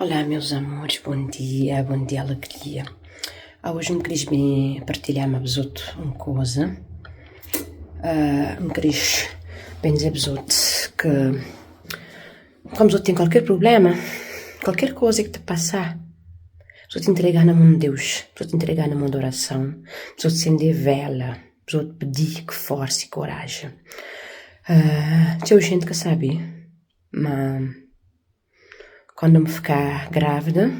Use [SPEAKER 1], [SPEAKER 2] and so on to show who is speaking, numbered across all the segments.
[SPEAKER 1] Olá, meus amores, bom dia, alegria. Hoje eu queria bem partilhar com vocês uma coisa. Eu queria bem dizer para vocês que, quando você tem qualquer problema, qualquer coisa que te passar, você te entregar na mão de Deus, você te entregar na mão da oração, você te acender vela, você te pedir que força e coragem. Tinha gente que sabe, mas quando eu me ficar grávida,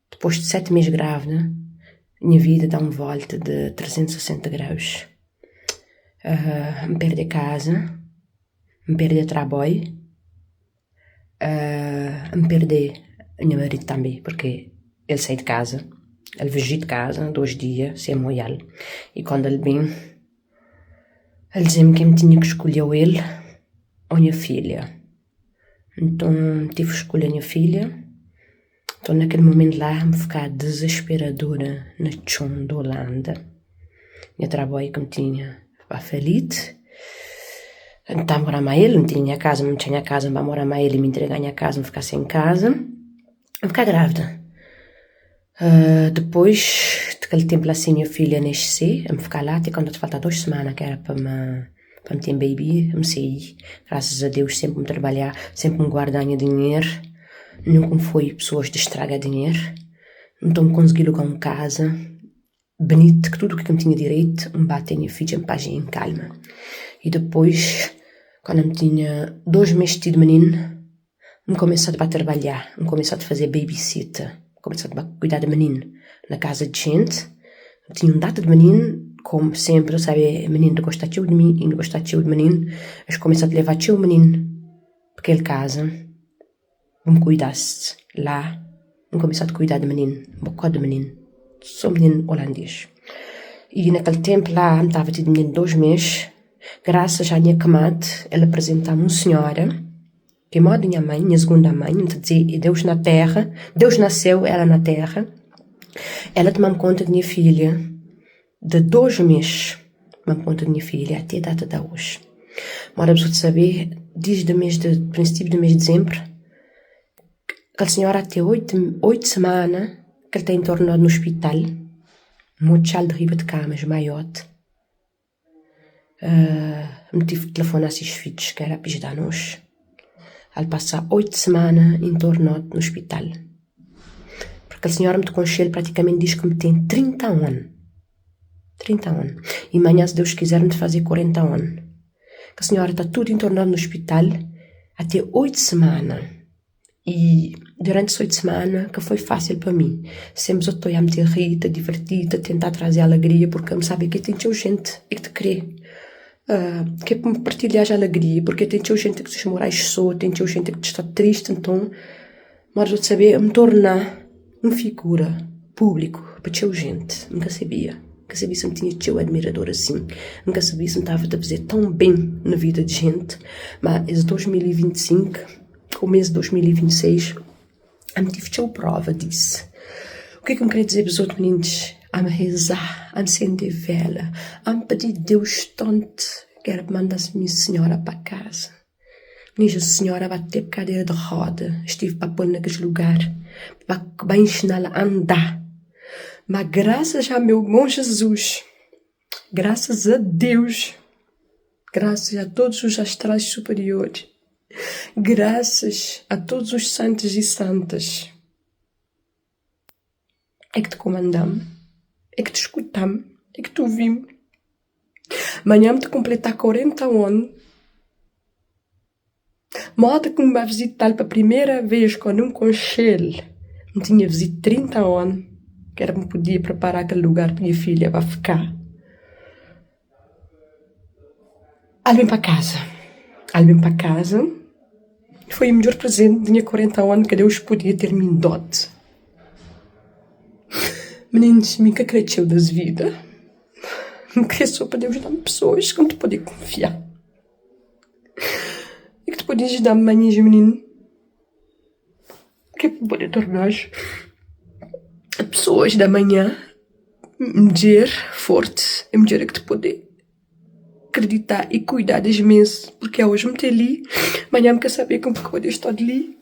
[SPEAKER 1] depois de 7 meses grávida, minha vida dá uma volta de 360 graus. Me perdi a casa, me perdi a trabalho, me perdi a meu marido também, porque ele sai de casa, ele fugiu de casa 2 dias, sem molhar. E quando ele vem, ele dizia-me que eu tinha que escolher ele ou minha filha. Então, tive que escolher minha filha. Então, naquele momento lá, me ficar desesperadora na chão da Holanda. Minha trabalho que me tinha falido. Então, morar mais ele, não tinha casa, não tinha casa, para morar mais ele, me entregar minha casa, me ficar sem casa. Me ficar grávida. Depois, daquele tempo lá, assim, minha filha nascer, me ficar lá, até quando falta 2 semanas, que era para me ter baby, me saí. Graças a Deus, sempre me trabalhar, sempre me guardar dinheiro. Nunca foi pessoas de estragar dinheiro. Então consegui alugar uma casa bonita, que tudo o que eu tinha direito, me bate minha filha, me paguei em calma. E depois, quando eu tinha 2 meses de menino, me comecei a trabalhar, me comecei a fazer babysitter, comecei a cuidar de menino na casa de gente. Eu tinha data de menino, como sempre, sabe, menino gosta de mim, e não gosta de menino, mas comecei a levar o menino para aquela casa. Me cuidaste lá, me comecei a cuidar de menino, um bocado de menino, sou menino holandês. E naquele tempo lá, eu estava de menino 2 meses, graças à minha camada, ela apresentava uma senhora, que é minha mãe, minha segunda mãe, então dizia, Deus na terra, Deus nasceu, ela na terra. Ela tomou conta de minha filha, de 2 meses, tomou conta de minha filha, até a data de hoje. Mas eu preciso saber, desde o princípio do mês de dezembro, aquela senhora até 8 semanas que ele está internado no hospital, muito de riba de camas, maiote. Me tive que telefonar a 6 filhos, que era a pedir da nós. Ele passa 8 semanas internado no hospital. Porque a senhora me conselha, praticamente diz que me tem 30 anos. 30 anos. E amanhã, se Deus quiser, me fazer 40 anos. Que a senhora está tudo internado no hospital até 8 semanas. E durante as 8 semanas, que foi fácil para mim. Sempre eu estou a me rir, a divertir, a tentar trazer alegria, porque eu sabe que tem gente que te crê. Que é para me partilhar a alegria, porque tem gente que se morar só, tem gente que está triste, então, mas eu saber me tornar uma figura pública para a gente. Nunca sabia se me tinha admirador assim. Nunca sabia se me estava a fazer tão bem na vida de gente. Mas em 2025, o mês de 2026, eu tive prova disso. O que é que eu queria dizer para os outros meninos? A me rezar, a me acender vela, a me pedir Deus tanto que era para mandar a minha senhora para casa. Minha senhora vai ter cadeira de roda, estive para pôr naquele lugar, para ensiná-la a andar. Mas graças a meu bom Jesus, graças a Deus, graças a todos os astrais superiores, graças a todos os santos e santas, é que te comandamos, é que te escutamos, é que te ouvimos. Amanhã me te completar 40 anos. Moda que me vai visitar pela primeira vez quando me conchele. Me tinha visitado 30 anos, que era para me poder preparar aquele lugar para minha filha para ficar. Vem para casa. Foi o melhor presente, tinha 40 anos que Deus podia ter me dado. Meninos, me que acreditou das vidas. Me cresceu para Deus dar-me pessoas que não te poder confiar. E que te poder ajudar manhãs, menino. Que poder tornar pessoas da manhã mulher forte. É mulher que te poder acreditar e cuidar das mesas. Porque hoje me ter ali, amanhã me quer saber como que poder estar ali.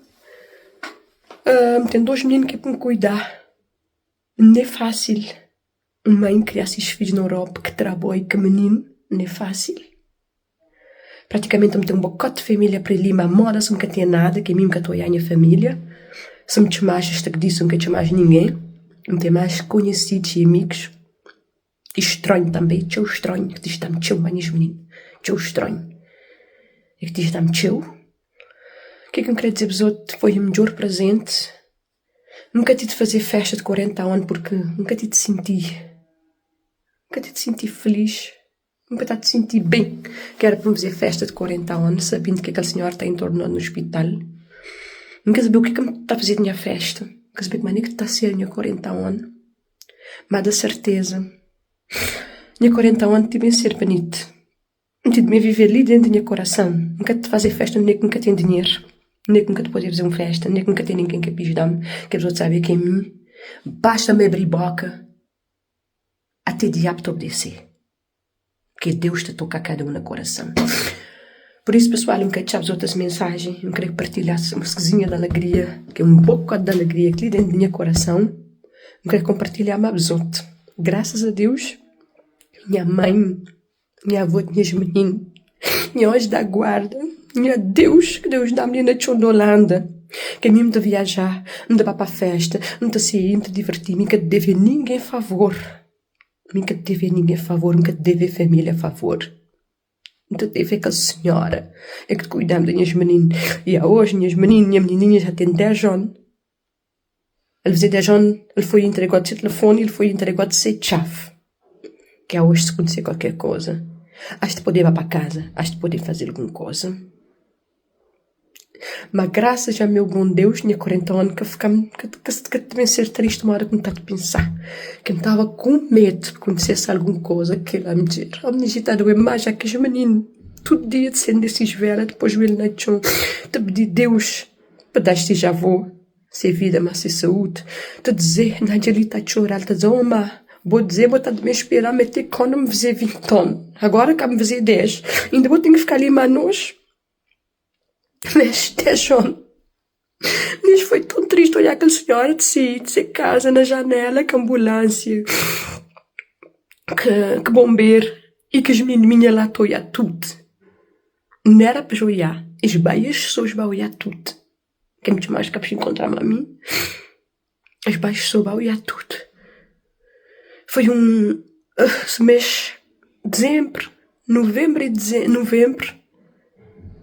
[SPEAKER 1] Tem 2 meninos que é para me cuidar. Não é fácil. Mãe criar 6 filhos na Europa, que trabalha com menino, não é fácil. Praticamente eu tenho um bocado de família para ali, mas moda se nunca tem nada, que é mesmo que estou aí a minha família. Se me chamaste, esta que disse, nunca te mais ninguém. Não tem mais conhecidos e amigos. E estranho também, teu estranho, que diz que está-me teu, maninhos menino. Teu estranho. E que diz que está-me teu. O que é que eu queria dizer, besouro? Foi o melhor presente. Nunca tive de fazer festa de 40 anos, porque nunca tive de sentir. Nunca tive de sentir feliz. Nunca tive de sentir bem. Que era para me fazer festa de 40 anos, sabendo que aquele senhor está internado no hospital. Nunca sabia o que me está a fazer na minha festa. Nunca sabia como é que está a ser a minha 40 anos. Mas da certeza. Minha 40 anos tive em ser bonito. Não tive de viver ali dentro do meu coração. Nunca te fazer festa, nem que nunca tem dinheiro. Nem que nunca te pode fazer uma festa. Nem que nunca tem ninguém que pijama. Que a pessoa sabe que é mim. Basta me abrir boca. Até diabo te obedecer. Que Deus te toca a cada um no coração. Por isso, pessoal, eu quero deixar as outras mensagens. Eu quero partilhar uma coisinha de alegria. Que é um bocado de alegria que ali dentro do meu coração. Eu quero compartilhar mais os outros. Graças a Deus, minha mãe, minha avó, minhas meninas, minha anjo da guarda, minha Deus, que Deus dá a menina de Holanda, que mesmo de viajar, não dá para a festa, não te sair, não te divertir, nunca deve ninguém favor. Nunca deve ninguém favor, nunca deve família favor. Nunca deve aquela senhora, é que te cuidamos das minhas meninas. E hoje, minhas meninas, minha menininha já tem 10 anos. Ele fazia 10 anos, ele foi entregado de seu telefone, ele foi entregado de ser chave. Que é hoje se acontecer qualquer coisa. Acho que poder ir para casa, acho que poder fazer alguma coisa. Mas graças a meu bom Deus, tinha 40 anos, que também ser triste uma hora que não estava a pensar. Que eu estava com medo de acontecer alguma coisa, que ela me dizer, a minha gente está doendo mais, já que os meninos, todo dia de sendo desses velhos, depois o ele na chão, te pedir Deus, para dar este já vou, ser vida, mas ser saúde, te dizer, na dia ali está a chorar, te dizer, vou dizer, vou estar de me esperar, meter quando me fazer 20 anos, agora que me fazer 10, ainda vou ter que ficar ali manos. Mas 10 anos. Mas foi tão triste olhar aquela senhora de ser casa na janela, que ambulância, que bombeiro, e que as meninas lá estão a olhar tudo. Não era para olhar, as baias pessoas vão olhar tudo. Que é muito mais que encontrar a mim. As baias pessoas vão olhar tudo. Foi esse mês, novembro,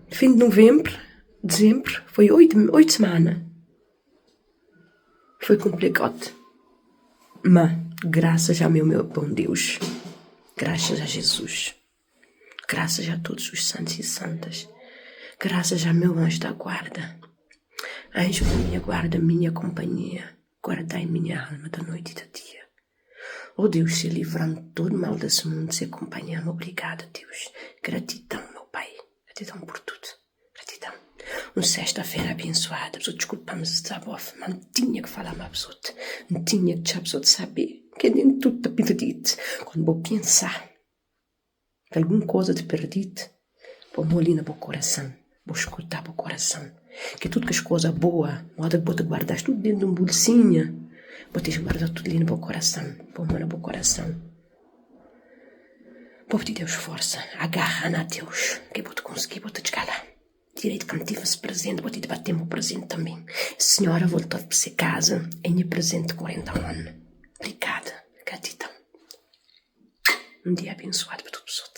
[SPEAKER 1] fim de novembro, dezembro, foi 8 semanas. Foi complicado. Mas, graças ao meu bom Deus, graças a Jesus, graças a todos os santos e santas, graças ao meu anjo da guarda, anjo minha guarda, minha companhia, guardai minha alma da noite e do dia. Oh Deus, se livrando todo mal desse mundo, se acompanhando, obrigada Deus, gratidão meu Pai, gratidão por tudo, gratidão. Uma sexta-feira abençoada, desculpamos esse desabafo, mas não tinha que falar mais pessoa, não tinha que deixar a pessoa saber, que nem tudo está perdido. Quando vou pensar que alguma coisa te perdido, vou ali no meu coração, vou escutar o coração, que tudo que as coisas boas, moda que vou te guardar tudo dentro de um bolsinho, vou te guardar tudo ali no meu coração, vou no meu coração. Vou pedir Deus força, agarra na Deus, que vou te conseguir, vou te escalar. Direito que me tivesse presente, vou te debater meu presente também. Senhora, voltou para ser casa, em meu presente de 40 anos. Obrigada, gratidão. Um dia abençoado para todos os outros.